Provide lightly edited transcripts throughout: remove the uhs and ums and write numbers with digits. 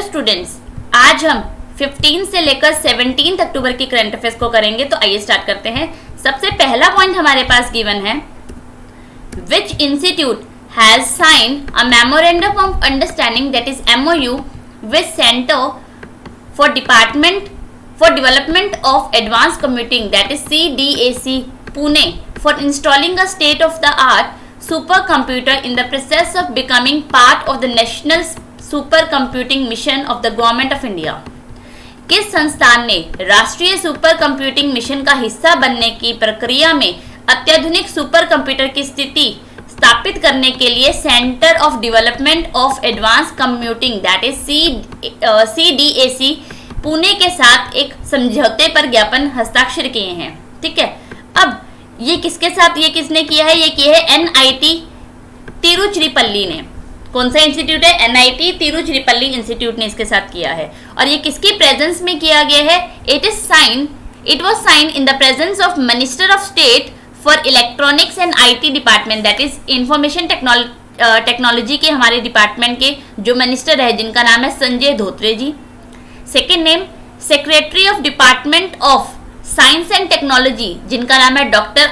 Students, आज हम 15 से लेकर 17 अक्टूबर की करंट अफेयर्स को करेंगे। तो आइए स्टार्ट करते हैं। सबसे पहला पॉइंट हमारे पास गिवन है, which institute has signed a memorandum of understanding that is MOU with centre for development of advance computing that is CDAC Pune for installing a state of the art super computer in the process of becoming part of the national super computing mission of the government of India. किस संस्थान ने राष्ट्रीय super computing mission का हिस्सा बनने की प्रक्रिया में अत्याधुनिक सुपर कंप्यूटर की स्थिति स्थापित करने के लिए centre of development of advance computing that is CDAC Pune के साथ एक समझौते पर ज्ञापन हस्ताक्षर किए हैं। ठीक है, अब ये किसके साथ, ये किसने किया है? ये किया है NIT तिरुचिरापल्ली ने। कौन सा इंस्टीट्यूट है? NIT तिरुचिरापल्ली इंस्टीट्यूट ने इसके साथ किया है। और ये किसकी प्रेजेंस में किया गया है? It was sign in the presence of minister of state for electronics and IT department that is information technology के हमारे डिपार्टमेंट के जो मिनिस्टर है जिनका नाम है Sanjay Dhotre ji. Second name, secretary of department of science and technology जिनका नाम है doctor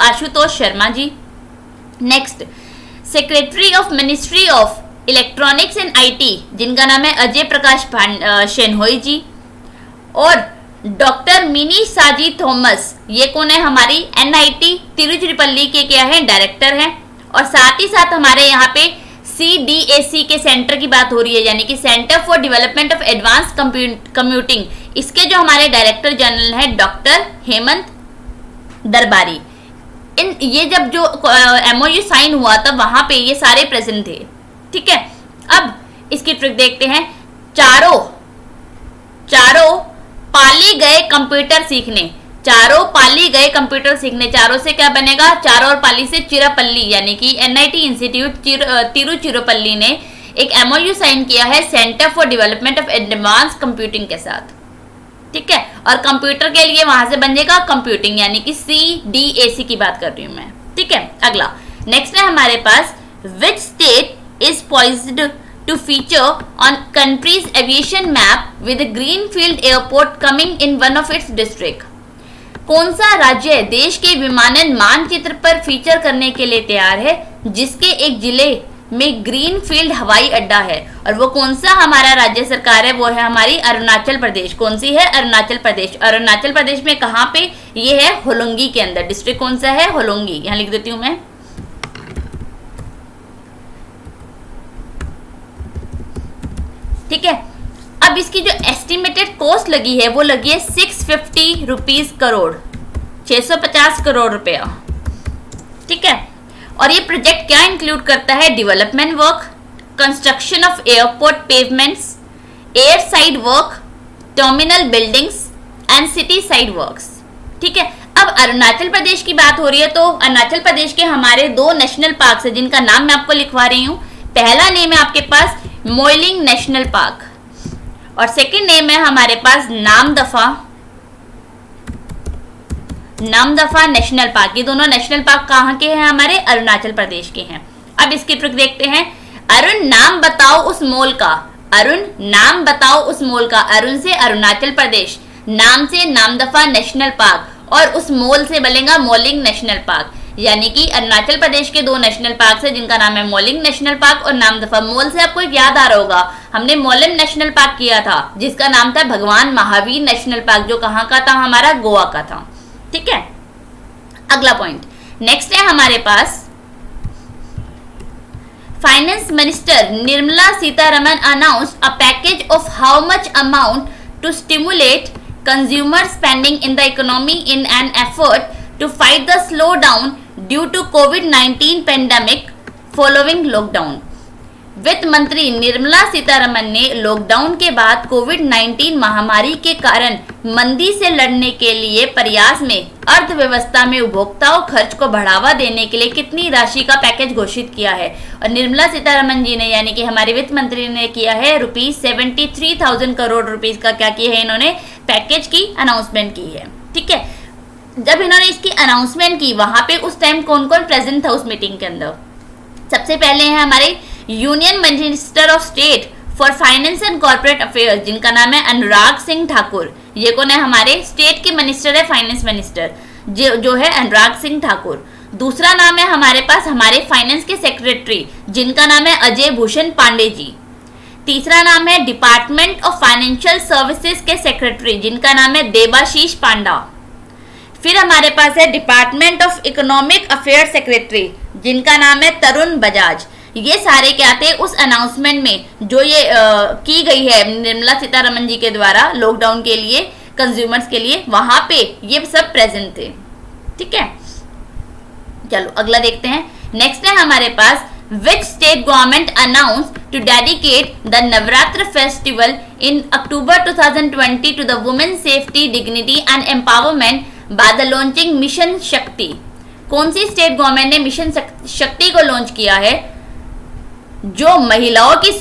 Ashutosh Sharma ji. Next, secretary of ministry of electronics and IT जिनका नाम है अजय प्रकाश शेनहोई जी। और डॉक्टर मिनी साजी थॉमस, ये कौन है? हमारी NIT तिरुचिरापल्ली के क्या है? डायरेक्टर हैं। और साथ ही साथ हमारे यहाँ पे CDAC के सेंटर की बात हो रही है, यानी कि centre for development of advance computing, इसके जो हमारे डायरेक्टर जनरल हैं डॉक्टर हेमंत दरबारी। ये जब जो MOU साइन हुआ तब वहां पे ये सारे प्रेजेंट थे। ठीक है, अब इसकी ट्रिक देखते हैं। चारों पाली गए कंप्यूटर सीखने, चारों से क्या बनेगा? चारों और पाली से चिरापल्ली, यानी कि NIT इंस्टीट्यूट तिरुचिरापल्ली ने एक MOU साइन किया है centre for development of advance computing के साथ। ठीक है, और कंप्यूटर के लिए वहां से बनेगा कंप्यूटिंग, यानी कि CDAC की बात कर रही हूं मैं। ठीक है, अगला नेक्स्ट है हमारे पास, which state is poised to feature on countries aviation map with greenfield airport coming in one of its district. कौन सा राज्य देश के विमानन मानचित्र पर फीचर करने के लिए तैयार है जिसके एक जिले में ग्रीनफील्ड हवाई अड्डा है? और वो कौन सा हमारा राज्य सरकार है? वो है हमारी अरुणाचल प्रदेश। कौन सी है? अरुणाचल प्रदेश। अरुणाचल प्रदेश में कहाँ पे? ये है होलोंगी के अंदर। डिस्ट्रिक्ट कौन सा है? होलोंगी। यहाँ लिख देती हूँ मैं। ठीक है, अब इसकी जो एस्टिमेटेड कॉस्ट लगी है वो लगी है 650 रुपीज करोड़, 650 करोड़ रुपया। ठीक है, और ये प्रोजेक्ट क्या इंक्लूड करता है? Development work, construction of airport pavements, air side work, terminal buildings and city side works. ठीक है, अब अरुणाचल प्रदेश की बात हो रही है तो अरुणाचल प्रदेश के हमारे 2 नेशनल पार्क है जिनका नाम मैं आपको लिखवा रही हूँ। पहला नेम है आपके पास मोइलिंग नेशनल पार्क और सेकंड नेम है हमारे पास नामदफा नेशनल पार्क। ये दोनों नेशनल पार्क कहाँ के हैं? हमारे अरुणाचल प्रदेश के हैं। अब इसकी ट्रिक देखते हैं। अरुण नाम बताओ उस मॉल का, अरुण नाम बताओ उस मॉल का। अरुण से अरुणाचल प्रदेश, नाम से नामदफा नेशनल पार्क और उस मॉल से बनेगा मोलिंग नेशनल पार्क। यानी कि अरुणाचल प्रदेश के 2 नेशनल पार्क है जिनका नाम है मोलिंग नेशनल पार्क और नामदफा। मॉल से आपको एक याद आ रहा होगा, हमने मोलिम नेशनल पार्क किया था जिसका नाम था भगवान महावीर नेशनल पार्क, जो कहाँ का था? हमारा गोवा का था। ठीक है, अगला पॉइंट नेक्स्ट है हमारे पास, finance minister Nirmala Sitharaman announced a package of how much amount to stimulate consumer spending in the economy in an effort to fight the slowdown due to COVID-19 pandemic following lockdown। वित्त मंत्री निर्मला सीतारमन ने lockdown के बाद कोविड-19 महामारी के कारण मंदी से लड़ने के लिए प्रयास में अर्थव्यवस्था में उपभोक्ताओं खर्च को बढ़ावा देने के लिए कितनी राशि का पैकेज घोषित किया है? और निर्मला सीतारमन जी ने, यानी कि हमारे वित्त मंत्री ने किया है ₹73,000 करोड़ रुपीस का क्या किया है? इन्होंने पैकेज की अनाउंसमेंट की है। ठीक है, जब इन्होंने इसकी अनाउंसमेंट की वहां पे उस टाइम कौन कौन प्रेजेंट था उस मीटिंग के अंदर? सबसे पहले हैं हमारे union minister of state for finance and corporate affairs, जिनका नाम है अनुराग सिंह ठाकुर। ये कौन है? हमारे स्टेट के मिनिस्टर है, फाइनेंस मिनिस्टर जो है अनुराग सिंह ठाकुर। दूसरा नाम है हमारे पास हमारे फाइनेंस के सेक्रेटरी, जिनका नाम है अजय भूषण पांडे जी। तीसरा नाम है डिपार्टमेंट ऑफ फाइनेंशियल सर्विसेज के सेक्रेटरी, जिनका नाम है देबाशीष पांडा। फिर हमारे पास है department of economic affair secretary, जिनका नाम है तरुण बजाज। ये सारे क्या थे उस अनाउंसमेंट में जो ये की गई है निर्मला सीतारमन जी के द्वारा लॉकडाउन के लिए, कंज्यूमर्स के लिए, वहां पे ये सब प्रेजेंट थे। ठीक है, चलो अगला देखते हैं। नेक्स्ट है हमारे पास which state government announce to dedicate the Navratra festival in October 2020 to the women safety, dignity and empowerment by the launching mission Shakti. कौन सी स्टेट गवर्नमेंट ने मिशन शक्ति को लॉन्च किया है, जो महिलाओं की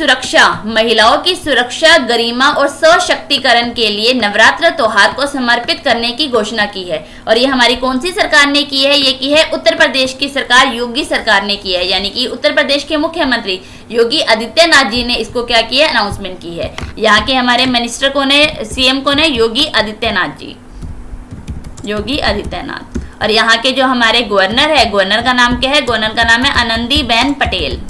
सुरक्षा, गरिमा और सशक्तिकरण के लिए नवरात्र त्योहार को समर्पित करने की घोषणा की है। और ये हमारी कौन सी सरकार ने की है? ये की है उत्तर प्रदेश की सरकार, योगी सरकार ने की है। यानी कि उत्तर प्रदेश के मुख्यमंत्री योगी आदित्यनाथ जी ने इसको क्या किया? अनाउंसमेंट की है। यहाँ के हमारे मिनिस्टर कौन है, सीएम कौन है? योगी आदित्यनाथ जी, योगी आदित्यनाथ। और यहाँ के जो हमारे गवर्नर है, गवर्नर का नाम क्या है? गवर्नर का नाम है आनंदीबेन पटेल।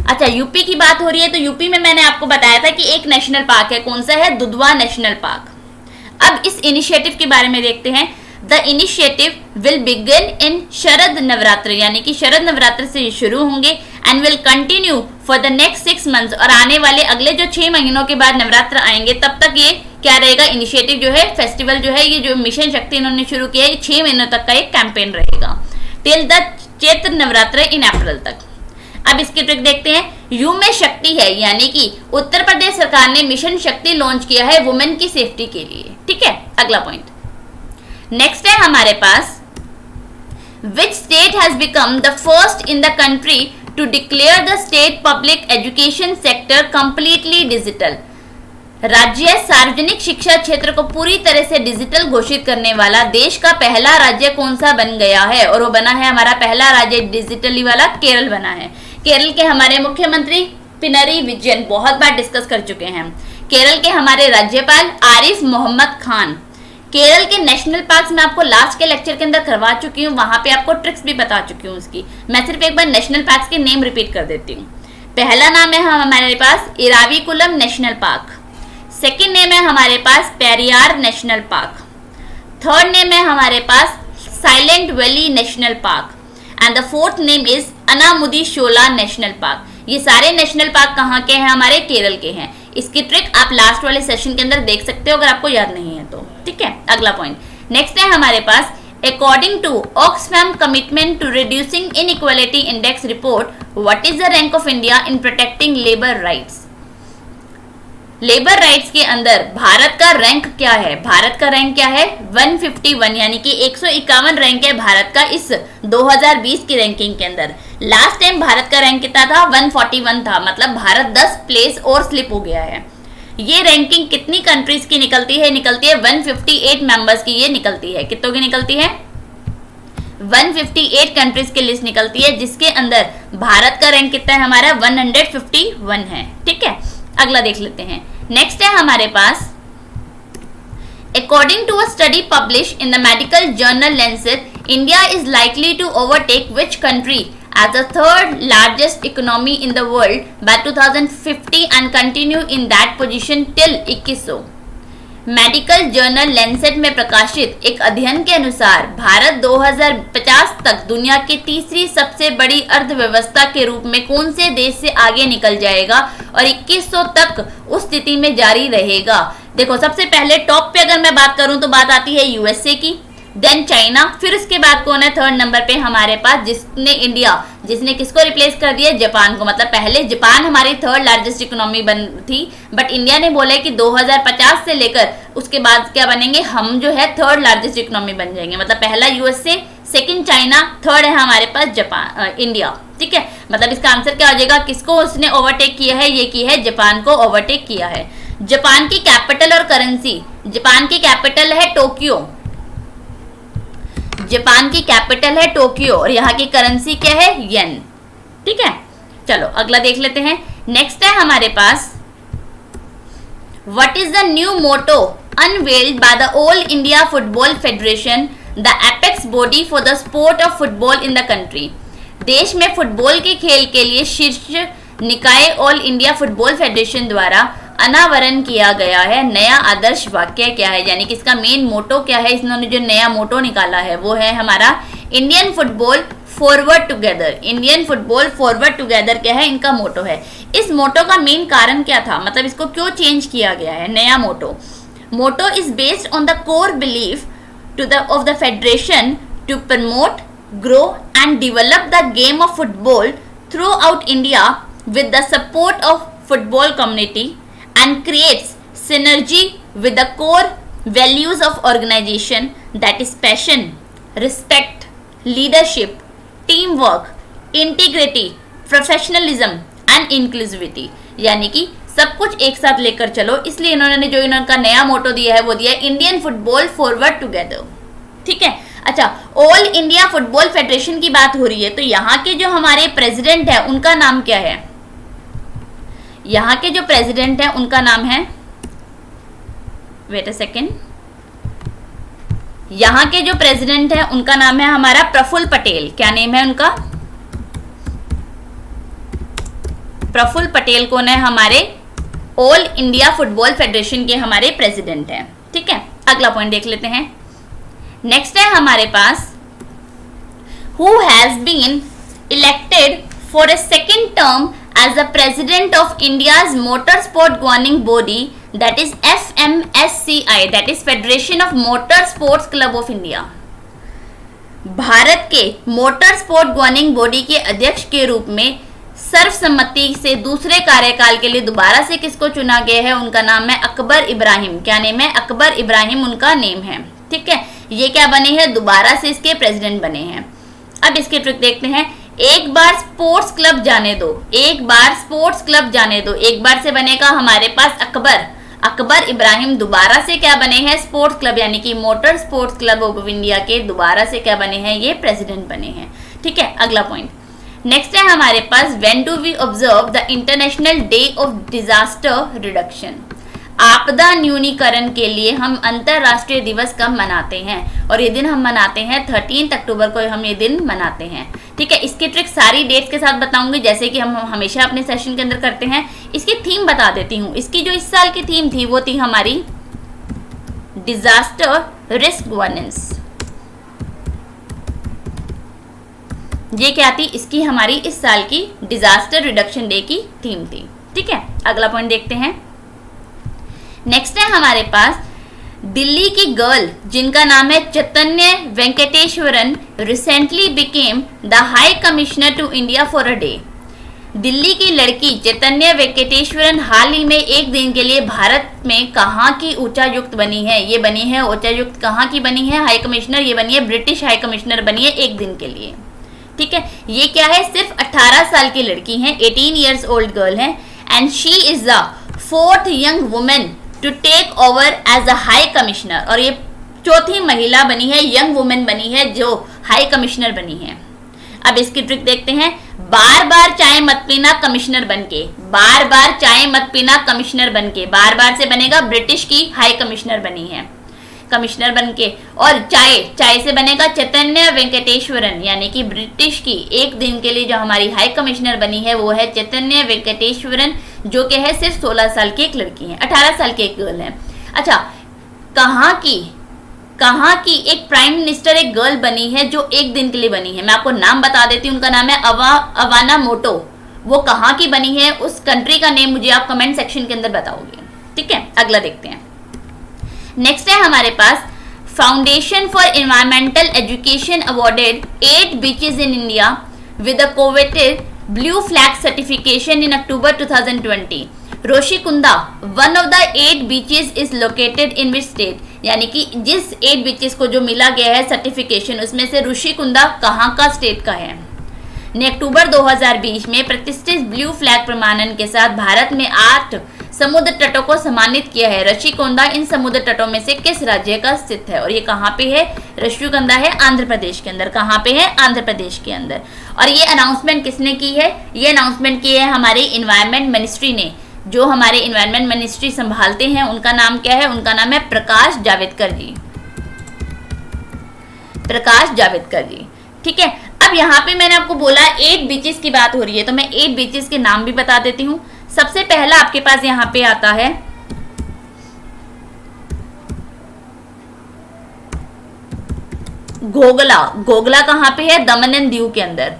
अच्छा, यूपी की बात हो रही है तो यूपी में मैंने आपको बताया था कि एक नेशनल पार्क है, कौन सा है? Dudhwa national park. अब इस इनिशिएटिव के बारे में देखते हैं। The initiative will begin in Sharad Navratra, यानी कि शरद नवरात्र से शुरू होंगे and will continue for the next 6 months. और आने वाले अगले जो 6 महीनों के बाद नवरात्र आएंगे तब तक ये क्या रहेगा? इनिशिएटिव जो है, फेस्टिवल जो है, ये जो मिशन शक्ति इन्होंने शुरू किया है, 6 महीनों तक का एक कैंपेन रहेगा टिल द चैत्र नवरात्र इन अप्रैल तक। अब इसकी ट्रिक देखते हैं। यू में शक्ति है, यानी कि उत्तर प्रदेश सरकार ने मिशन शक्ति लॉन्च किया है वुमेन की सेफ्टी के लिए। ठीक है, अगला पॉइंट। नेक्स्ट है हमारे पास which state has become the first in the country to declare the state public education sector completely digital. राज्य सार्वजनिक शिक्षा क्षेत्र को पूरी तरह से डिजिटल घोषित करने वाला देश का पहला राज्य कौन सा बन गया है? और वो बना है हमारा पहला राज्य डिजिटली वाला केरल बना है। केरल के हमारे मुख्यमंत्री पिनरी विजयन बहुत बार डिस्कस कर चुके हैं। केरल के हमारे राज्यपाल आरिफ मोहम्मद खान। केरल के नेशनल पार्क्स में आपको लास्ट के लेक्चर के अंदर करवा चुकी हूँ, वहां पे आपको ट्रिक्स भी बता चुकी हूँ उसकी। मैं सिर्फ एक बार नेशनल पार्क्स के नेम रिपीट कर देती हूँ। पहला नाम है हमारे पास Eravikulam national park. Second name है हमारे पास Periyar national park. Third name है हमारे पास Silent Valley national park and the fourth name is Anamudi Shola national park. ये सारे नेशनल पार्क कहाँ के हैं? हमारे केरल के हैं। इसकी ट्रिक आप लास्ट वाले सेशन के अंदर देख सकते हो अगर आपको याद नहीं है तो। ठीक है, अगला पॉइंट। नेक्स्ट है हमारे पास according to Oxfam commitment to reducing inequality index report, what is the rank of India in protecting labour rights. Labour rights के अंदर भारत का रैंक क्या है? भारत का रैंक क्या है? 151, यानी कि 151 रैंक है भारत का इस 2020 की रैंकिंग के अंदर। लास्ट टाइम भारत का रैंक कितना था? 141 था, मतलब भारत 10 प्लेस और स्लिप हो गया है। ये रैंकिंग कितनी कंट्रीज की निकलती है? निकलती है 158 मेंबर्स की ये निकलती है। कितनों की निकलती है? 158 कंट्रीज की लिस्ट निकलती है, जिसके अंदर भारत का रैंक कितना है? हमारा 151 है। ठीक है, अगला देख लेते हैं। नेक्स्ट है हमारे पास according to a study publish in the medical journal Lancet, India is likely to overtake which country as the third largest economy in the world by 2050 and continue in that position till 2100। Medical journal Lancet में प्रकाशित एक अध्ययन के अनुसार भारत 2050 तक दुनिया की तीसरी सबसे बड़ी अर्थव्यवस्था के रूप में कौन से देश से आगे निकल जाएगा और 2100 तक उस स्थिति में जारी रहेगा। देखो, सबसे पहले टॉप पे अगर मैं बात करूं तो बात आती है यूएसए की, देन चाइना, फिर उसके बाद कौन है थर्ड नंबर पे हमारे पास, जिसने किसको रिप्लेस कर दिया? जापान को। मतलब पहले जापान हमारी थर्ड लार्जेस्ट इकोनॉमी थी, बट इंडिया ने बोला कि 2050 से लेकर उसके बाद क्या बनेंगे? हम जो है थर्ड लार्जेस्ट इकोनॉमी बन जाएंगे। मतलब पहला यूएसए, सेकंड चाइना, थर्ड है हमारे पास जापान, इंडिया। ठीक है, मतलब इसका आंसर क्या हो जाएगा? किसको उसने ओवरटेक किया है? ये की है जापान को ओवरटेक किया है। जापान की कैपिटल और करेंसी, जापान की कैपिटल है टोक्यो, जापान की कैपिटल है टोक्यो और यहाँ की करेंसी क्या है? येन। ठीक है, चलो अगला देख लेते हैं। नेक्स्ट है हमारे पास, what is the new motto unveiled by the All India Football Federation, the apex body for the sport of football in the country. देश में फुटबॉल के खेल के लिए शीर्ष निकाय ऑल इंडिया फुटबॉल फेडरेशन द्वारा अनावरण किया गया है नया आदर्श वाक्य क्या है, यानी कि इसका मेन मोटो क्या है। इन्होंने जो नया मोटो निकाला है वो है हमारा Indian football forward together. Indian football forward together क्या है, इनका मोटो है। इस मोटो का मेन कारण क्या था, मतलब इसको क्यों चेंज किया गया है नया motto. Motto is based on the core belief of the federation to promote, grow and develop the game of football throughout India with the support of football community and creates synergy with the core values of organization, that is passion, respect, leadership, teamwork, integrity, professionalism and inclusivity। यानी कि सब कुछ एक साथ लेकर चलो, इसलिए इन्होंने जो इनका नया मोटो दिया है वो दिया है इंडियन फुटबॉल फॉरवर्ड टुगेदर। ठीक है, अच्छा, ऑल इंडिया फुटबॉल फेडरेशन की बात हो रही है तो यहाँ के जो हमारे प्रेसिडेंट है उनका नाम क्या है, यहाँ के जो प्रेसिडेंट है उनका नाम है, वेट अ सेकेंड, यहाँ के जो प्रेसिडेंट है उनका नाम है हमारा प्रफुल्ल पटेल। क्या नेम है उनका, प्रफुल्ल पटेल कौन है, हमारे ऑल इंडिया फुटबॉल फेडरेशन के हमारे प्रेसिडेंट हैं। ठीक है, अगला पॉइंट देख लेते हैं। नेक्स्ट है हमारे पास, who has been elected for a second term as the president of India's motor sport governing body, that is FMSCI, that is Federation of Motor Sports Club of India. भारत के motor sport governing body के अध्यक्ष के रूप में सर्वसम्मति से दूसरे कार्यकाल के लिए दोबारा से किसको चुना गया है, उनका नाम है अकबर इब्राहिम। क्या नेम है, अकबर इब्राहिम उनका नेम है। ठीक है, ये क्या बने हैं, दोबारा से इसके प्रेसिडेंट बने हैं। अब इसके ट्रिक देखते हैं। एक बार स्पोर्ट्स क्लब जाने दो, एक बार स्पोर्ट्स क्लब जाने दो, एक बार से बनेगा हमारे पास अकबर इब्राहिम दोबारा से क्या बने हैं, स्पोर्ट्स क्लब यानी कि motor Sports Club of India के दोबारा से क्या बने हैं, ये प्रेसिडेंट बने हैं। ठीक है, अगला पॉइंट नेक्स्ट है हमारे पास, when do we observe the international day of disaster reduction. आपदा न्यूनीकरण के लिए हम अंतरराष्ट्रीय दिवस कब मनाते हैं, और ये दिन हम मनाते हैं 13 अक्टूबर को हम ये दिन मनाते हैं। ठीक है, इसकी ट्रिक सारी डेट्स के साथ बताऊंगी जैसे कि हम हमेशा अपने सेशन के अंदर करते हैं। इसकी थीम बता देती हूँ। इसकी जो इस साल की थीम थी वो थी हमारी डिजास्टर रिस्क गवर्नेंस। ये क्या थी, इसकी हमारी इस साल की डिजास्टर रिडक्शन डे की थीम थी। ठीक है, अगला पॉइंट देखते हैं। नेक्स्ट है हमारे पास, दिल्ली की गर्ल जिनका नाम है Chaitanya Venkateshwaran recently became the high commissioner to India for a day. Delhi की लड़की चैतन्य वेंकटेश्वरन हाल ही में एक दिन के लिए भारत में कहाँ की उच्चायुक्त बनी है, ये बनी है उच्चायुक्त कहाँ की बनी है, हाई कमिश्नर, ये बनी है ब्रिटिश हाई कमिश्नर बनी है एक दिन के लिए। ठीक है, ये क्या है, सिर्फ 18 साल की लड़की है, 18 ईयर्स ओल्ड गर्ल है, and she is the 4th young women to take over as a high commissioner. और ये 4थी महिला बनी है, यंग वुमेन बनी है जो हाई कमिश्नर बनी है। अब इसकी ट्रिक देखते हैं। बार बार चाय मत पीना कमिश्नर बनके, बार बार चाय मत पीना कमिश्नर बनके, बार बार से बनेगा ब्रिटिश की हाई कमिश्नर बनी है, कमिश्नर बनके, और चाय से बनेगा चैतन्य वेंकटेश्वरन यानी कि ब्रिटिश की एक दिन के लिए जो हमारी हाई कमिश्नर बनी है वो है चैतन्य वेंकटेश्वरन, जो कि है सिर्फ 16 साल की एक लड़की है, 18 साल की एक गर्ल है। अच्छा, कहाँ की एक प्राइम मिनिस्टर एक गर्ल बनी है जो एक दिन के लिए बनी है, मैं आपको नाम बता देती हूँ, उनका नाम है अवाना मोटो। वो कहाँ की बनी है, उस कंट्री का नेम मुझे आप कमेंट सेक्शन के अंदर बताओगे। ठीक है, अगला देखते हैं। नेक्स्ट है हमारे पास, foundation for environmental education awarded 8 beaches in India with a coveted blue flag certification in October 2020। Rushikonda one of the 8 beaches is located in which state, यानी कि जिस 8 बीचेस को जो मिला गया है सर्टिफिकेशन उसमें से ऋषिकुंदा कहाँ का स्टेट का है। ने अक्टूबर 2020 में प्रतिष्ठित ब्लू फ्लैग प्रमाणन के साथ भारत में 8 समुद्र तटों को सम्मानित किया है। ऋषिकुंदा इन समुद्र तटों में से किस राज्य का स्थित है, और ये कहाँ पे है, ऋषिकुंदा है आंध्र प्रदेश के अंदर। कहाँ पे है, आंध्र प्रदेश के अंदर। और ये अनाउंसमेंट किसने की है? ये अनाउंसमेंट की है हमारे इन्वायरमेंट मिनिस्ट्री ने। जो हमारे इन्वायरमेंट मिनिस्ट्री संभालते हैं उनका नाम क्या है? उनका नाम है प्रकाश जावड़ेकर जी, प्रकाश जावड़ेकर जी। ठीक है, अब यहाँ पे मैंने आपको बोला 8 बीचेस की बात हो रही है, तो मैं 8 बीचेस के नाम भी बता देती हूँ। सबसे पहला आपके पास यहाँ पे आता है घोगला। घोगला कहाँ पे है? दमन एंड दीव के अंदर।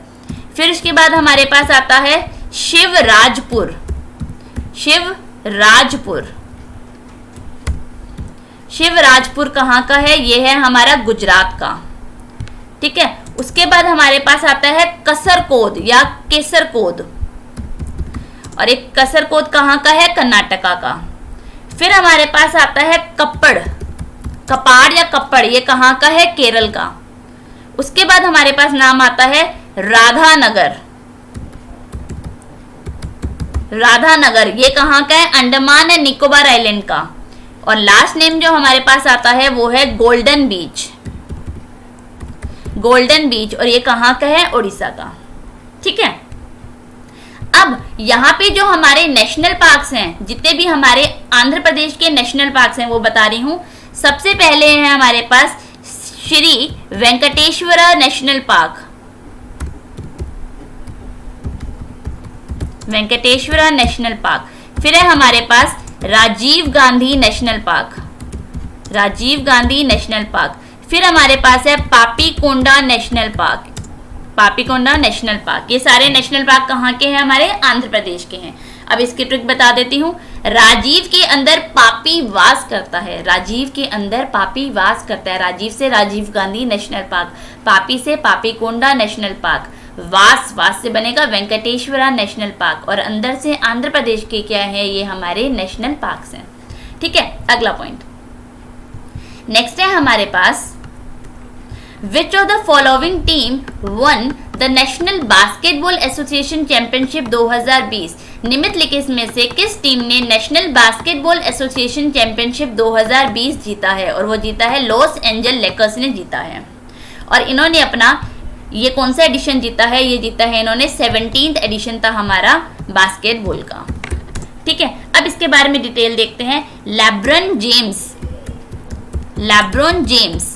फिर इसके बाद हमारे पास आता है शिवराजपुर। शिवराजपुर, शिवराजपुर कहाँ का है? ये है हमारा गुजरात का। ठीक है, उसके बाद हमारे पास आता है कसरकोद या केसरकोद, और एक कसरकोद कहाँ का है? कर्नाटका का। फिर हमारे पास आता है कप्पड़, कपाड़ या कप्पड़, ये कहाँ का है? केरल का। उसके बाद हमारे पास नाम आता है राधानगर। राधानगर ये कहाँ का है? अंडमान एंड निकोबार आइलैंड का। और लास्ट नेम जो हमारे पास आता है वो है गोल्डन बीच। गोल्डन बीच, और ये कहाँ का है? उड़ीसा का। ठीक है, अब यहाँ पे जो हमारे नेशनल पार्क्स हैं, जितने भी हमारे आंध्र प्रदेश के नेशनल पार्क्स हैं वो बता रही हूँ। सबसे पहले है हमारे पास Shri Venkateswara national park, Venkateswara national park. फिर है हमारे पास Rajiv Gandhi national park, Rajiv Gandhi national park. फिर हमारे पास है Papikonda national park, Papikonda national park. ये सारे नेशनल पार्क कहाँ के हैं? हमारे आंध्र प्रदेश के हैं। अब इसकी ट्रिक बता देती हूँ। राजीव के अंदर पापी वास करता है, राजीव के अंदर पापी वास करता है। राजीव से राजीव गांधी नेशनल पार्क, पापी से पापीकोंडा नेशनल पार्क, वास, वास से बनेगा वेंकटेश्वरा नेशनल पार्क, और अंदर से आंध्र प्रदेश के क्या है? ये हमारे नेशनल पार्क्स हैं। ठीक है, अगला पॉइंट नेक्स्ट है हमारे पास Which of the following team won the National Basketball Association Championship 2020? निम्नलिखित में से किस टीम ने नेशनल बास्केटबॉल एसोसिएशन चैंपियनशिप 2020 जीता है? और वो जीता है लॉस एंजल लेकर्स ने जीता है। और इन्होंने अपना ये कौन सा एडिशन जीता है? ये जीता है इन्होंने 17th एडिशन था हमारा बास्केटबॉल का। ठीक है, अब इसके बारे में डिटेल देखते हैं। LeBron James, LeBron James,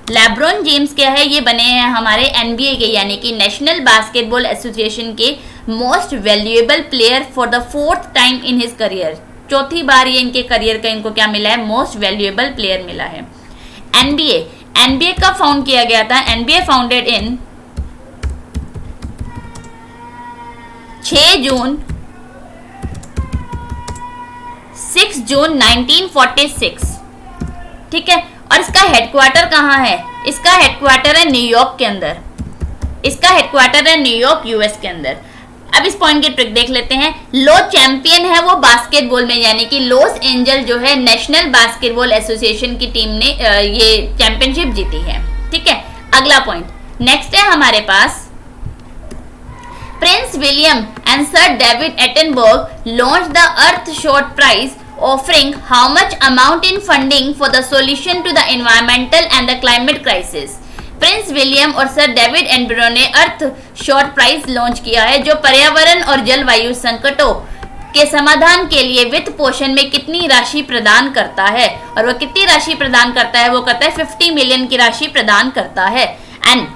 LeBron James क्या है? ये बने हैं हमारे NBA के यानी कि नेशनल बास्केटबॉल एसोसिएशन के most valuable player for the 4th time in his career. चौथी बार ये इनके करियर का इनको क्या मिला है? मोस्ट वैल्यूएबल प्लेयर मिला है। NBA कब फाउंड किया गया था? NBA फाउंडेड इन 6 जून 1946। ठीक है, और इसका हेडक्वार्टर कहाँ है? इसका हेडक्वार्टर है न्यूयॉर्क के अंदर, इसका हेडक्वार्टर है न्यूयॉर्क US के अंदर। अब इस पॉइंट की ट्रिक देख लेते हैं। लो चैंपियन है वो बास्केटबॉल में, यानी कि लॉस एंजल जो है नेशनल बास्केटबॉल एसोसिएशन की टीम ने ये चैंपियनशिप जीती है। ठीक है, अगला पॉइंट नेक्स्ट है हमारे पास prince William and sir David Attenborough launch the Earthshot prize offering how much amount in funding for the solution to the environmental and the climate crisis? Prince William और sir David Attenborough ने अर्थ short prize launch किया है, जो पर्यावरण और जलवायु संकटों के समाधान के लिए वित्त पोषण में कितनी राशि प्रदान करता है। और वो कितनी राशि प्रदान करता है? वो कहता है 50 मिलियन की राशि प्रदान करता है। And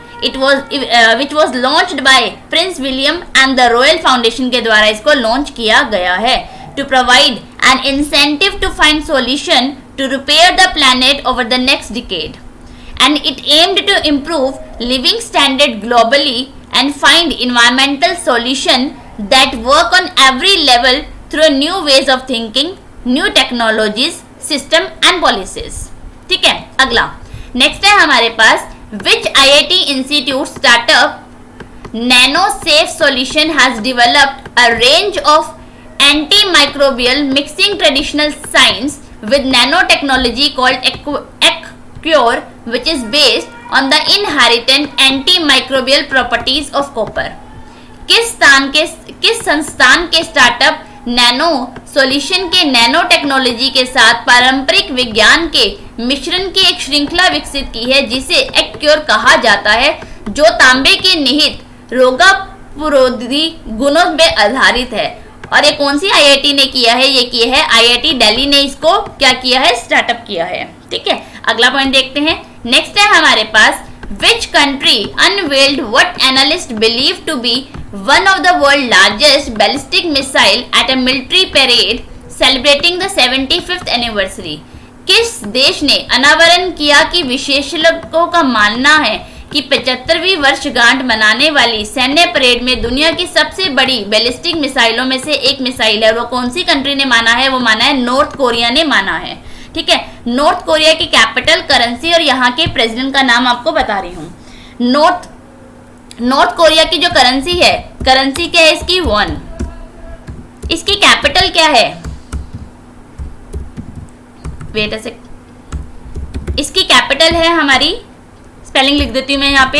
which was launched by Prince William and the royal foundation के द्वारा इसको लॉन्च किया गया है to provide an incentive to find solution to repair the planet over the next decade, and it aimed to improve living standard globally and find environmental solution that work on every level through new ways of thinking, new technologies, system and policies. ठीक है, अगला next है हमारे पास which IIT institute startup nano safe solution has developed a range of antimicrobial mixing traditional science with nanotechnology called Ecure, which is based on the inherent antimicrobial properties of copper. किस संस्थान के startup nano solution के nano technology के साथ पारंपरिक विज्ञान के मिश्रण की एक श्रृंखला विकसित की है, जिसे एक्योर कहा जाता है, जो तांबे के निहित रोगप्रतिरोधी गुणों पे आधारित है। और ये कौन सी आईआईटी ने किया है? ये किया है आईआईटी दिल्ली ने इसको क्या किया है? स्टार्टअप किया है। ठीक है, अगला पॉइंट देखते हैं। नेक्स्ट है हमारे पास, which country unveiled what analyst believe to be one of the world largest ballistic missile at a military parade celebrating the 75th anniversary. किस देश ने अनावरण किया कि विशेषज्ञों का मानना है कि 75वीं वर्षगांठ मनाने वाली सैन्य परेड में दुनिया की सबसे बड़ी बैलिस्टिक मिसाइलों में से एक मिसाइल है। वो कौन सी कंट्री ने माना है? वो माना है नॉर्थ कोरिया ने माना है। ठीक है, नॉर्थ कोरिया की कैपिटल, करेंसी और यहाँ के प्रेसिडेंट का नाम आपको बता रही हूँ। नॉर्थ कोरिया की जो करेंसी है, करेंसी क्या है इसकी? वॉन। इसकी कैपिटल क्या है? वेट अ सेक, इसकी कैपिटल है हमारी, स्पेलिंग लिख देती हूं मैं यहाँ पे,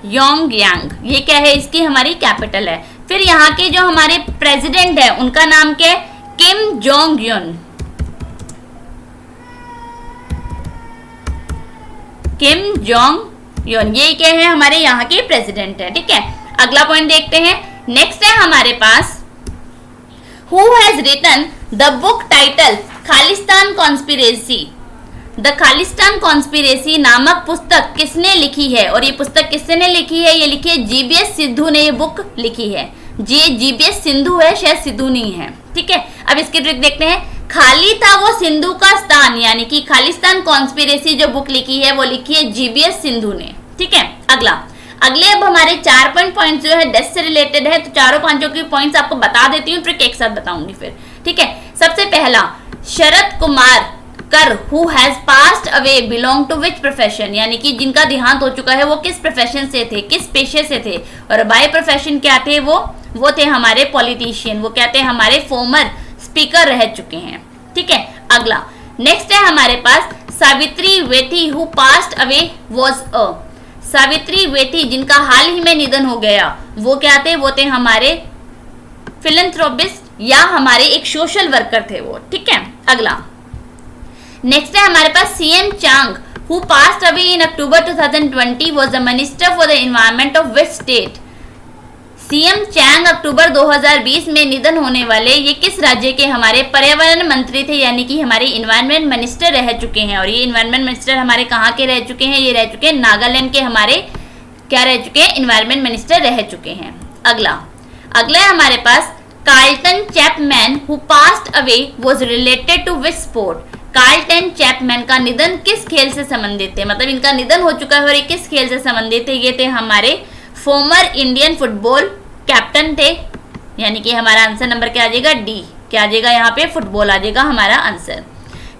योंगयांग। ये क्या है? इसकी हमारी कैपिटल है। फिर यहाँ के जो हमारे प्रेसिडेंट है उनका नाम क्या है? Kim Jong युन। किम जोंग युन, ये क्या है? हमारे यहाँ के प्रेसिडेंट है। ठीक है, अगला पॉइंट देखते हैं। नेक्स्ट है हमारे पास, who has written the book title Khalistan conspiracy. The Khalistan conspiracy नामक पुस्तक किसने लिखी है? और ये पुस्तक किसने लिखी है? ये लिखी है जीबीएस सिद्धू ने ये बुक लिखी है। जीबीएस सिंधु है, शायद सिद्धू नहीं है। ठीक है, अब इसकी ट्रिक देखते हैं। खाली था वो सिंधु का स्थान, यानी कि खालिस्तान कॉन्स्पिरेसी जो बुक लिखी है वो लिखी है जीबीएस सिंधु ने। ठीक है, अगले अब हमारे 4 पॉइंट जो है डेस्क से रिलेटेड है, तो चारों पांचों की पॉइंट्स आपको बता देती हूँ, ट्रिक एक साथ बताऊंगी फिर। ठीक है, सबसे पहला, शरद कुमार कर who has passed away belong to which profession, यानी कि जिनका देहांत हो चुका है वो किस प्रोफेशन से थे, किस पेशे से थे। और बाय प्रोफेशन क्या थे? वो थे हमारे पॉलिटिशियन, वो क्या थे? हमारे फॉर्मर स्पीकर रह चुके हैं। ठीक है, अगला नेक्स्ट है हमारे पास, सावित्री वेठी who passed away was a. Savitri वेठी जिनका हाल ही में निधन हो गया, वो क्या थे? वो थे हमारे फिलैंथ्रोपिस्ट या हमारे एक सोशल वर्कर थे वो। ठीक है, अगला नेक्स्ट है हमारे पास, CM Chang who passed away in October 2020 was the minister for the environment of which state. CM Chang अक्टूबर 2020 में निधन होने वाले ये किस राज्य के हमारे पर्यावरण मंत्री थे, यानी कि हमारे इन्वायरमेंट मिनिस्टर रह चुके हैं। और ये इन्वायरमेंट मिनिस्टर हमारे कहाँ के रह चुके हैं? ये रह चुके हैं नागालैंड के, हमारे क्या रह चुके हैं? इन्वायरमेंट मिनिस्टर रह चुके हैं। अगला है हमारे पास, Carlton Chapman who passed away was related to which sport. Carlton Chapman का निधन किस खेल से संबंधित थे? मतलब इनका निधन हो चुका है और ये किस खेल से संबंधित थे? ये थे हमारे फॉर्मर इंडियन फुटबॉल कैप्टन थे, यानी कि हमारा आंसर नंबर क्या आ जाएगा? डी। क्या आ जाएगा यहाँ पे? फुटबॉल आ जाएगा हमारा आंसर।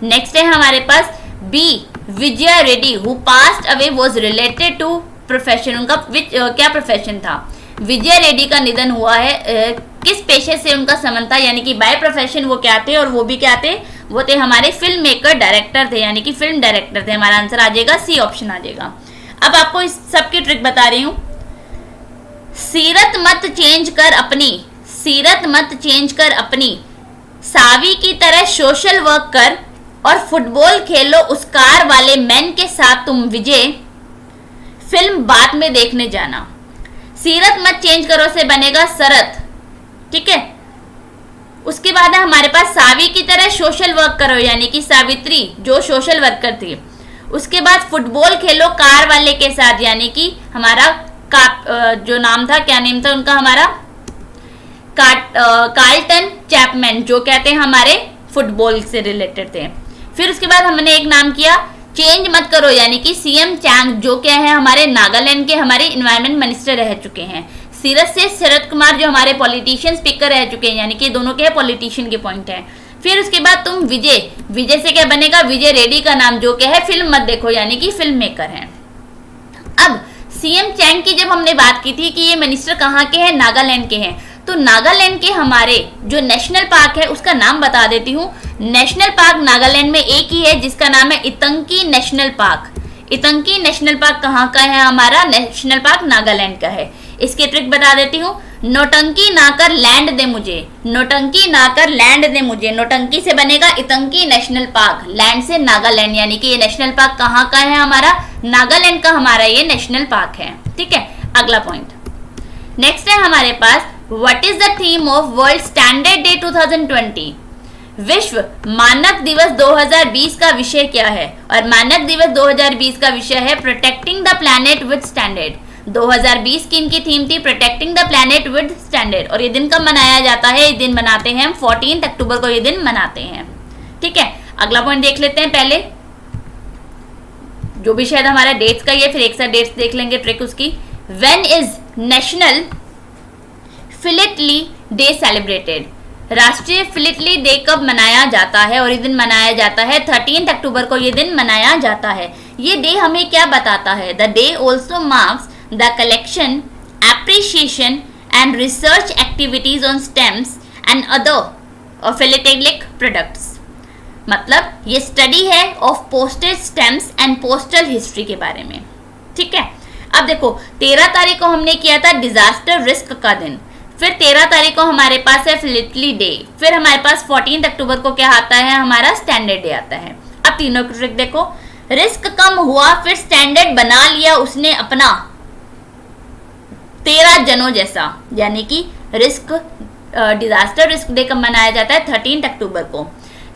नेक्स्ट है हमारे पास, B Vijaya Reddy who passed away was related to profession. उनका क्या प्रोफेशन था? विजय रेड्डी का निधन हुआ है, किस पेशे से उनका संबंध था? यानी कि बाय प्रोफेशन वो क्या थे? और वो भी क्या थे? वो थे हमारे फिल्म मेकर, डायरेक्टर थे, यानी कि फिल्म डायरेक्टर थे। हमारा आंसर आ जाएगा सी ऑप्शन आ जाएगा। अब आपको इस सब की ट्रिक बता रही हूँ। सीरत मत चेंज कर अपनी, सावी की तरह सोशल वर्क कर और फुटबॉल खेलो उस कार वाले मैन के साथ तुम विजय, फिल्म बाद में देखने जाना। सीरत मत चेंज करो से बनेगा सरत। ठीक है, उसके बाद है हमारे पास, सावी की तरह सोशल वर्क करो, यानी कि सावित्री जो सोशल वर्कर थी। उसके बाद फुटबॉल खेलो कार वाले के साथ, यानी कि हमारा जो नाम था, क्या नेम था उनका? हमारा कार्ल्टन चैपमैन, जो कहते हैं हमारे फुटबॉल से रिलेटेड थे। फिर उसके बाद हमने एक नाम किया, चेंज मत करो, यानी कि सीएम चांग, जो क्या है? हमारे नागालैंड के हमारे इन्वायरमेंट मिनिस्टर रह चुके हैं। सीरत से शरद कुमार जो हमारे पॉलिटिशियन स्पीकर रह चुके हैं, यानी कि दोनों के पॉलिटिशियन के पॉइंट है। फिर उसके बाद तुम विजय से क्या बनेगा? विजय रेड्डी का नाम, जो क्या है? फिल्म मत देखो, यानी कि फिल्म मेकर हैं। अब सीएम चैंग की जब हमने बात की थी कि ये मिनिस्टर कहाँ के हैं? नागालैंड के हैं, तो नागालैंड के हमारे जो नेशनल पार्क है उसका नाम बता देती हूँ। नेशनल पार्क नागालैंड में एक ही है जिसका नाम है इतंकी नेशनल पार्क। इतंकी नेशनल पार्क कहाँ का है? हमारा नेशनल पार्क नागालैंड का है। इसकी ट्रिक बता देती हूँ। नौटंकी ना कर लैंड दे मुझे, नौटंकी ना कर लैंड दे मुझे। नौटंकी से बनेगा इतंकी नेशनल पार्क, लैंड से नागालैंड, यानी कि ये नेशनल पार्क कहाँ का है हमारा, नागालैंड का हमारा ये नेशनल पार्क है। ठीक है, अगला पॉइंट नेक्स्ट है हमारे पास, what is the theme of world standard day 2020? विश्व मानक दिवस 2020 का विषय क्या है? और मानक दिवस 2020 का विषय है protecting the planet with standard. 2020 की इनकी थीम थी protecting the planet with standard. और ये दिन कब मनाया जाता है? ये दिन मनाते हैं हम 14 अक्टूबर को ये दिन मनाते हैं। ठीक है, अगला पॉइंट देख लेते हैं पहले, जो भी शायद हमारा डेट्स का ही है, फिर एक साथ डेट्स देख लेंगे ट्रिक उसकी। When is national philately day celebrated? राष्ट्रीय फिलेटली डे कब मनाया जाता है? और ये दिन मनाया जाता है 13 अक्टूबर को ये दिन मनाया जाता है। ये डे हमें क्या बताता है? The day also marks the collection, appreciation and research activities on stamps and other philatelic products. मतलब ये स्टडी है of postage stamps and postal history के बारे में। ठीक है, अब देखो 13 तारीख को हमने किया था डिजास्टर रिस्क का दिन, फिर 13 तारीख को हमारे पास है फिलेटली डे, फिर हमारे पास 14 अक्टूबर को क्या आता है हमारा स्टैंडर्ड डे आता है। अब तीनों की ट्रिक देखो, रिस्क कम हुआ फिर स्टैंडर्ड बना लिया उसने अपना 13 जनों जैसा, यानी कि रिस्क डिजास्टर रिस्क डे कब मनाया जाता है 13 अक्टूबर को।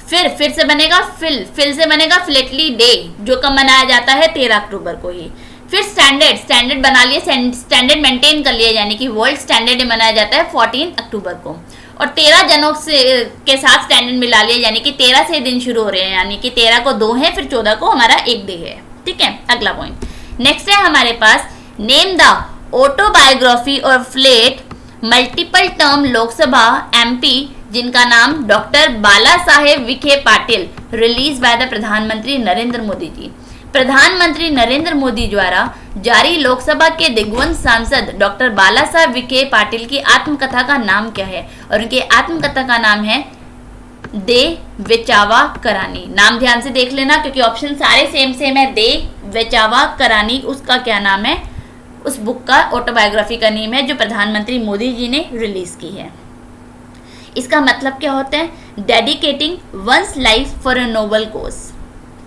फिर से बनेगा फिल से बनेगा फिलेटली डे, जो कब मनाया जाता है 13 अक्टूबर को ही। फिर स्टैंडर्ड बना लिए, स्टैंडर्ड मेंटेन कर लिया, यानी कि वर्ल्ड स्टैंडर्ड डे मनाया जाता है 14 अक्टूबर को। और 13 जनों से के साथ स्टैंडर्ड मिला लिया, यानी कि 13 से दिन शुरू हो रहे हैं, यानी कि 13 को 2 है, फिर 14 को हमारा एक डे है। ठीक है, अगला पॉइंट नेक्स्ट है हमारे पास, नेम द ऑटोबायोग्राफी और फ्लेट मल्टीपल टर्म लोकसभा एमपी जिनका नाम doctor Bala Saheb Vikhe Patil, release by the प्रधानमंत्री नरेंद्र मोदी जी। प्रधानमंत्री नरेंद्र मोदी द्वारा जारी लोकसभा के दिग्गज सांसद डॉक्टर बाला साहेब विखे पाटिल की आत्मकथा का नाम क्या है? और उनकी आत्मकथा का नाम है दे वेचावा करानी। नाम ध्यान से देख लेना क्योंकि ऑप्शन सारे सेम है। दे वेचावा करानी उसका क्या नाम है? उस बुक का ऑटोबायोग्राफी का नेम है जो प्रधानमंत्री मोदी जी ने रिलीज की है। इसका मतलब क्या होता है? Dedicating one's life for a noble cause.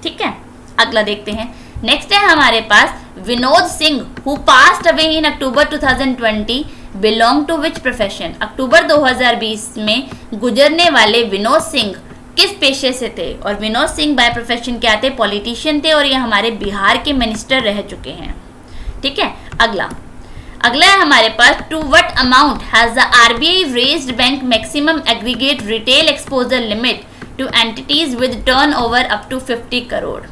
ठीक है, अगला देखते हैं। नेक्स्ट है हमारे पास, Vinod Singh who passed away in October 2020 belong to which profession? अक्टूबर 2020 में गुजरने वाले विनोद सिंह किस पेशे से थे? और विनोद सिंह बाय प्रोफेशन क्या थे? पॉलिटिशियन थे और ये हमारे बिहार के मिनिस्टर रह चुके हैं। ठीक है, अगला है हमारे पास, to what amount has the RBI raised bank maximum aggregate retail exposure limit to entities with turnover up to 50 crore?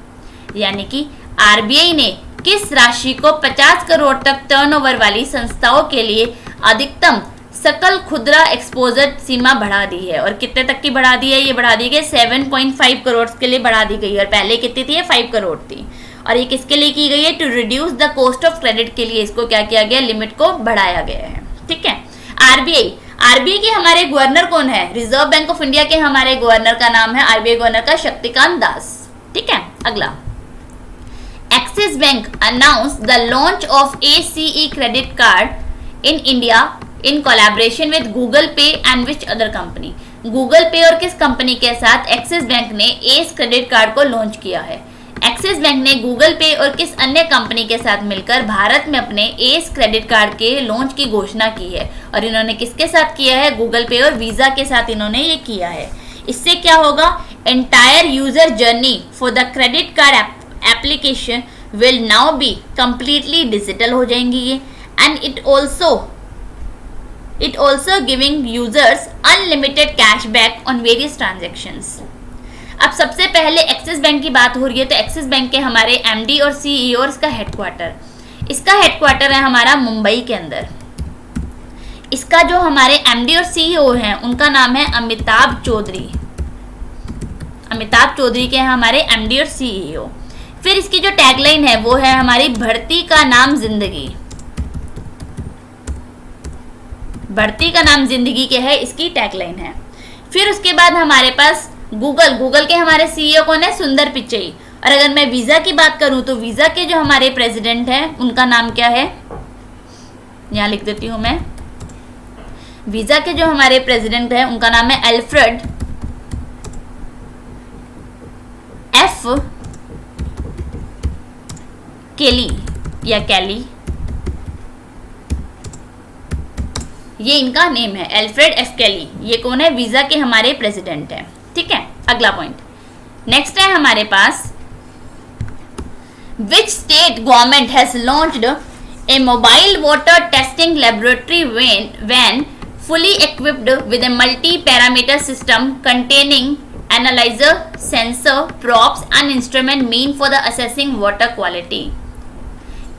यानी कि आरबीआई ने किस राशि को 50 करोड़ तक टर्नओवर वाली संस्थाओं के लिए अधिकतम सकल खुदरा एक्सपोजर सीमा बढ़ा दी है? और कितने तक की बढ़ा दी है? ये बढ़ा दी गई 7.5 करोड़ के लिए बढ़ा दी गई है, और पहले कितनी थी? 5 करोड़ थी। और ये किसके लिए की गई है? To reduce the cost of credit के लिए इसको क्या किया गया? लिमिट को बढ़ाया गया है। ठीक है, आरबीआई के हमारे गवर्नर कौन है? रिजर्व बैंक ऑफ इंडिया के हमारे गवर्नर का नाम है, आरबीआई गवर्नर का शक्तिकांत दास। ठीक है, अगला, Axis bank announce the launch of ACE credit card in India in collaboration with Google Pay and which other company? Google Pay और किस कंपनी के साथ एक्सिस बैंक ने एस क्रेडिट कार्ड को लॉन्च किया है? एक्सिस बैंक ने Google Pay और किस अन्य कंपनी के साथ मिलकर भारत में अपने एस क्रेडिट कार्ड के लॉन्च की घोषणा की है? और इन्होंने किसके साथ किया है? गूगल पे और वीजा के साथ इन्होंने ये किया है। इससे क्या होगा? Entire user journey for the credit card application will now be completely digital हो जाएंगी ये, and it also giving users unlimited cashback on various transactions. अब सबसे पहले एक्सिस बैंक की बात हो रही है, तो एक्सिस बैंक के हमारे एमडी और सीईओ और इसका हेडक्वार्टर है हमारा मुंबई के अंदर। इसका जो हमारे एमडी और सीईओ हैं उनका नाम है अमिताभ चौधरी के हमारे एमडी और सीईओ। फिर इसकी जो टैगलाइन है वो है हमारी भर्ती का नाम जिंदगी। भर्ती का नाम जिंदगी के है इसकी टैगलाइन है। फिर उसके बाद हमारे पास गूगल के हमारे सीईओ कौन है? सुंदर पिचई। और अगर मैं वीजा की बात करूं तो वीजा के जो हमारे प्रेसिडेंट हैं उनका नाम क्या है? यहां लिख देती हूं मैं, वीजा के जो हमारे प्रेसिडेंट हैं उनका नाम है अल्फ्रेड एफ केली या कैली, ये इनका नेम है, अल्फ्रेड एफ केली। ये कौन है? वीजा के हमारे प्रेसिडेंट हैं। ठीक है, अगला पॉइंट नेक्स्ट है हमारे पास, which state government has launched a mobile water testing laboratory van fully equipped with a multi-parameter system containing analyzer, sensor, props and instrument mean for the assessing water quality।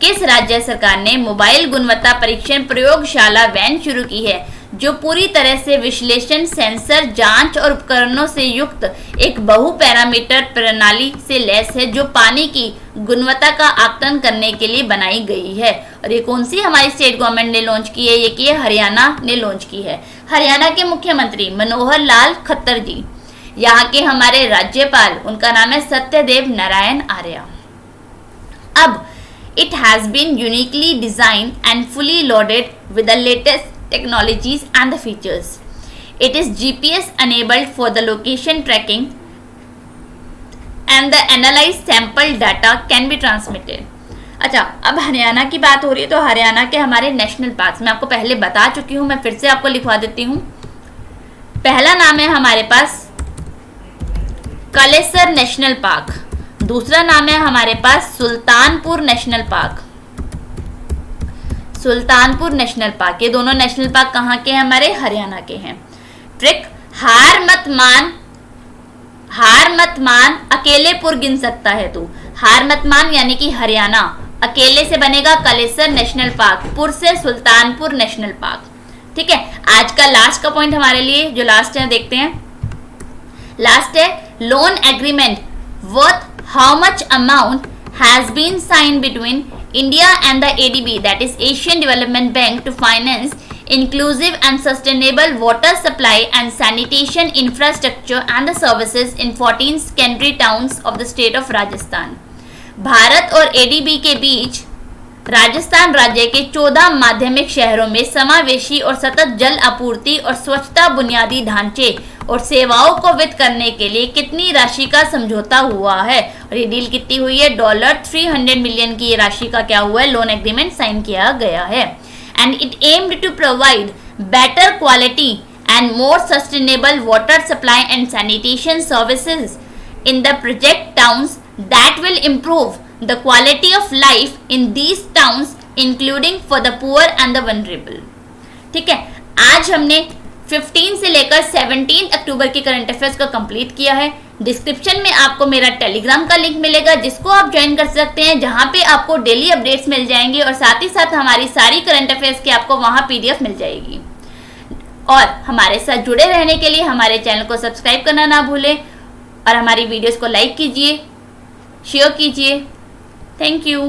किस राज्य सरकार ने mobile गुणवत्ता परीक्षण प्रयोगशाला वैन शुरू की है जो पूरी तरह से विश्लेषण, सेंसर, जांच और उपकरणों से युक्त एक बहु पैरामीटर प्रणाली से लैस है जो पानी की गुणवत्ता का आकलन करने के लिए बनाई गई है। और ये कौन सी हमारी स्टेट गवर्नमेंट ने लॉन्च की है? ये की है हरियाणा ने लॉन्च की है। हरियाणा के मुख्यमंत्री मनोहर लाल खट्टर जी, यहाँ के हमारे राज्यपाल उनका नाम है सत्यदेव नारायण आर्य। अब it has been uniquely designed and fully loaded with the latest technologies and the features. It is GPS enabled for the location tracking and the analyzed sample data can be transmitted. अच्छा, अब हरियाणा की बात हो रही है तो हरियाणा के हमारे नेशनल पार्क्स मैं आपको पहले बता चुकी हूँ, मैं फिर से आपको लिखवा देती हूँ। पहला नाम है हमारे पास कलेसर नेशनल पार्क, दूसरा नाम है हमारे पास Sultanpur national park. Sultanpur national park, ये दोनों नेशनल पार्क कहाँ के हैं? हमारे हरियाणा के हैं। ट्रिक, हार मत मान अकेले पुर गिन सकता है तू। हार मत मान यानी कि हरियाणा, अकेले से बनेगा कलेसर नेशनल पार्क, पुर से सुल्तानपुर नेशनल पार्क। ठीक है, आज का लास्ट का पॉइंट हमारे लिए जो लास्ट है देखते हैं। लास्ट है loan agreement worth how much amount has been signed between India and the ADB, that is Asian Development Bank, to finance inclusive and sustainable water supply and sanitation infrastructure and the services in 14 secondary towns of the state of Rajasthan। Bharat और ADB के बीच राजस्थान राज्य के 14 माध्यमिक शहरों में समावेशी और सतत जल आपूर्ति और स्वच्छता बुनियादी ढांचे और सेवाओं को वित्त करने के लिए कितनी राशि का समझौता हुआ है? और ये डील कितनी हुई है? $300 मिलियन की ये राशि का क्या हुआ है? लोन एग्रीमेंट साइन किया गया है। And it aimed to provide better quality and more sustainable water supply and sanitation services in the project towns that will improve the quality of life in these towns including for the poor and the vulnerable। ठीक है, आज हमने 15 से लेकर 17 अक्टूबर के current affairs को complete किया है। डिस्क्रिप्शन में आपको मेरा टेलीग्राम का लिंक मिलेगा जिसको आप ज्वाइन कर सकते हैं, जहां पे आपको डेली अपडेट्स मिल जाएंगे और साथ ही साथ हमारी सारी करंट अफेयर्स की आपको वहां PDF मिल जाएगी। और हमारे साथ जुड़े रहने के लिए हमारे चैनल को सब्सक्राइब करना ना भूलें और हमारी वीडियोस को लाइक कीजिए, शेयर कीजिए। Thank you.